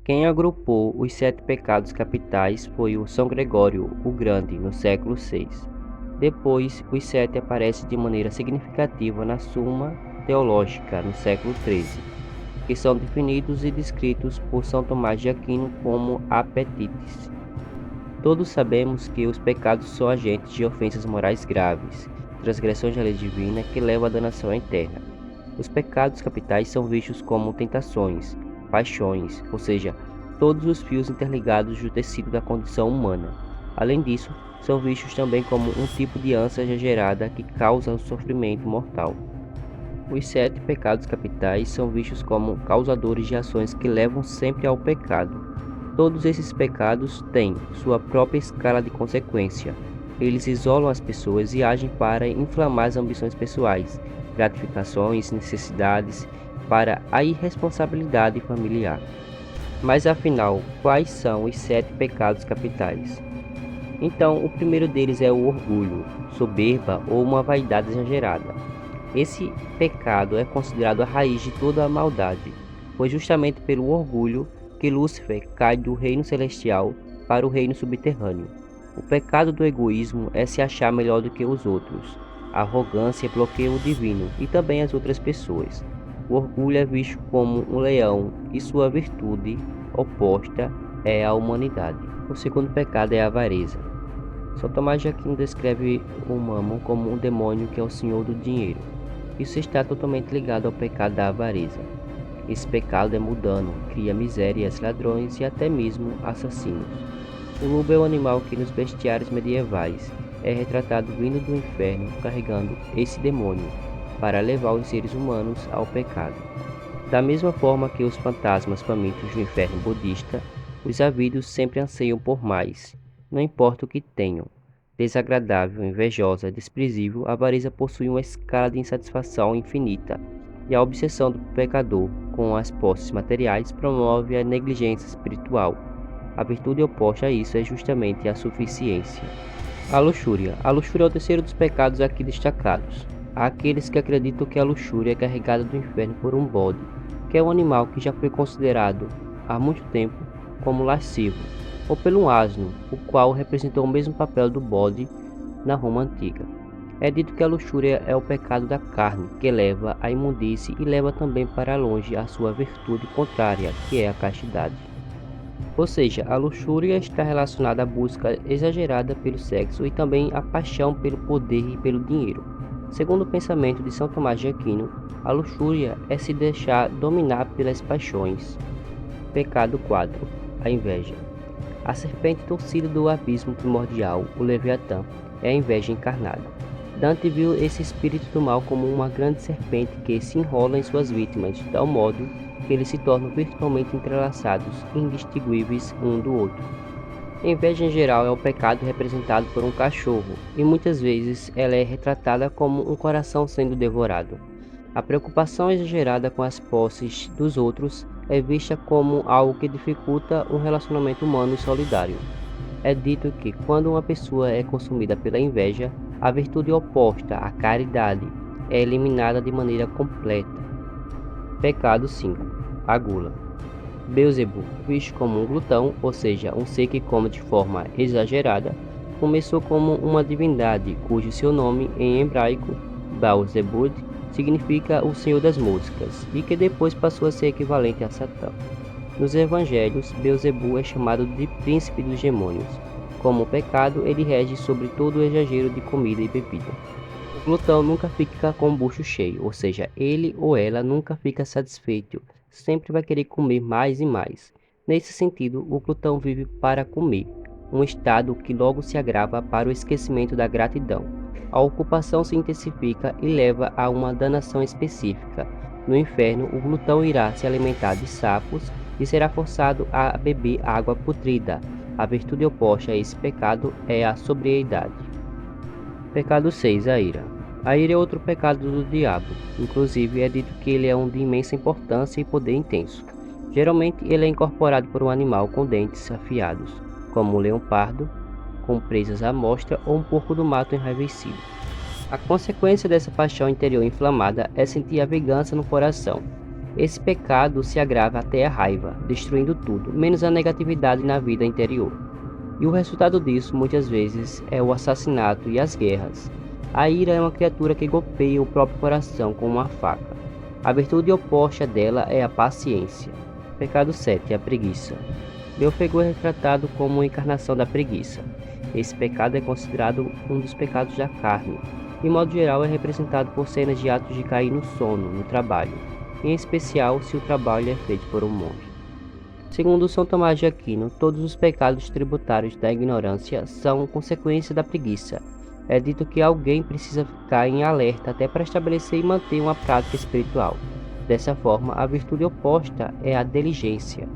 Quem agrupou os 7 pecados capitais foi o São Gregório o Grande, no século VI. Depois, os 7 aparecem de maneira significativa na Suma Teológica, no século XIII, que são definidos e descritos por São Tomás de Aquino como apetites. Todos sabemos que os pecados são agentes de ofensas morais graves, transgressões da lei divina que levam à danação eterna. Os pecados capitais são vistos como tentações, paixões, ou seja, todos os fios interligados do tecido da condição humana. Além disso, são vistos também como um tipo de ânsia exagerada que causa o sofrimento mortal. Os 7 pecados capitais são vistos como causadores de ações que levam sempre ao pecado. Todos esses pecados têm sua própria escala de consequência. Eles isolam as pessoas e agem para inflamar as ambições pessoais, gratificações, necessidades, para a irresponsabilidade familiar. Mas afinal, quais são os 7 pecados capitais? Então, o primeiro deles é o orgulho, soberba ou uma vaidade exagerada. Esse pecado é considerado a raiz de toda a maldade, pois justamente pelo orgulho que Lúcifer cai do reino celestial para o reino subterrâneo. O pecado do egoísmo é se achar melhor do que os outros. A arrogância bloqueia o divino e também as outras pessoas. O orgulho é visto como um leão e sua virtude oposta é a humanidade. O segundo pecado é a avareza. São Tomás de Aquino descreve o Mammon como um demônio que é o senhor do dinheiro. Isso está totalmente ligado ao pecado da avareza. Esse pecado é mundano, cria misérias, ladrões e até mesmo assassinos. O lobo é o animal que nos bestiários medievais é retratado vindo do inferno carregando esse demônio para levar os seres humanos ao pecado. Da mesma forma que os fantasmas famintos do inferno budista, os ávidos sempre anseiam por mais, não importa o que tenham. Desagradável, invejosa, desprezível, a avareza possui uma escala de insatisfação infinita, e a obsessão do pecador com as posses materiais promove a negligência espiritual. A virtude oposta a isso é justamente a suficiência. A luxúria. A luxúria é o terceiro dos pecados aqui destacados. Há aqueles que acreditam que a luxúria é carregada do inferno por um bode, que é um animal que já foi considerado há muito tempo como lascivo, ou pelo um asno, o qual representou o mesmo papel do bode na Roma antiga. É dito que a luxúria é o pecado da carne, que leva à imundície e leva também para longe a sua virtude contrária, que é a castidade. Ou seja, a luxúria está relacionada à busca exagerada pelo sexo e também à paixão pelo poder e pelo dinheiro. Segundo o pensamento de São Tomás de Aquino, a luxúria é se deixar dominar pelas paixões. Pecado 4. A inveja. A serpente torcida do abismo primordial, o Leviatã, é a inveja encarnada. Dante viu esse espírito do mal como uma grande serpente que se enrola em suas vítimas, de tal modo que eles se tornam virtualmente entrelaçados, indistinguíveis um do outro. A inveja em geral é o pecado representado por um cachorro, e muitas vezes ela é retratada como um coração sendo devorado. A preocupação exagerada com as posses dos outros é vista como algo que dificulta um relacionamento humano e solidário. É dito que quando uma pessoa é consumida pela inveja, a virtude oposta, a caridade, é eliminada de maneira completa. Pecado 5. A gula. Beelzebub, visto como um glutão, ou seja, um ser que come de forma exagerada, começou como uma divindade cujo seu nome em hebraico, Baal-zebub, significa o Senhor das Músicas, e que depois passou a ser equivalente a Satã. Nos evangelhos, Beelzebub é chamado de príncipe dos demônios. Como pecado, ele rege sobre todo o exagero de comida e bebida. O glutão nunca fica com o bucho cheio, ou seja, ele ou ela nunca fica satisfeito, sempre vai querer comer mais e mais. Nesse sentido, o glutão vive para comer, um estado que logo se agrava para o esquecimento da gratidão. A ocupação se intensifica e leva a uma danação específica. No inferno, o glutão irá se alimentar de sapos e será forçado a beber água putrida. A virtude oposta a esse pecado é a sobriedade. Pecado 6. A ira. A ira é outro pecado do diabo. Inclusive, é dito que ele é um de imensa importância e poder intenso. Geralmente, ele é incorporado por um animal com dentes afiados, como um leão-pardo, com presas à mostra ou um porco do mato enraivecido. A consequência dessa paixão interior inflamada é sentir a vingança no coração. Esse pecado se agrava até a raiva, destruindo tudo, menos a negatividade na vida interior. E o resultado disso, muitas vezes, é o assassinato e as guerras. A ira é uma criatura que golpeia o próprio coração com uma faca. A virtude oposta dela é a paciência. Pecado 7, a preguiça. Belfegor é retratado como uma encarnação da preguiça. Esse pecado é considerado um dos pecados da carne. De modo geral, é representado por cenas de atos de cair no sono, no trabalho, em especial se o trabalho é feito por um monge. Segundo São Tomás de Aquino, todos os pecados tributários da ignorância são consequência da preguiça. É dito que alguém precisa ficar em alerta até para estabelecer e manter uma prática espiritual. Dessa forma, a virtude oposta é a diligência.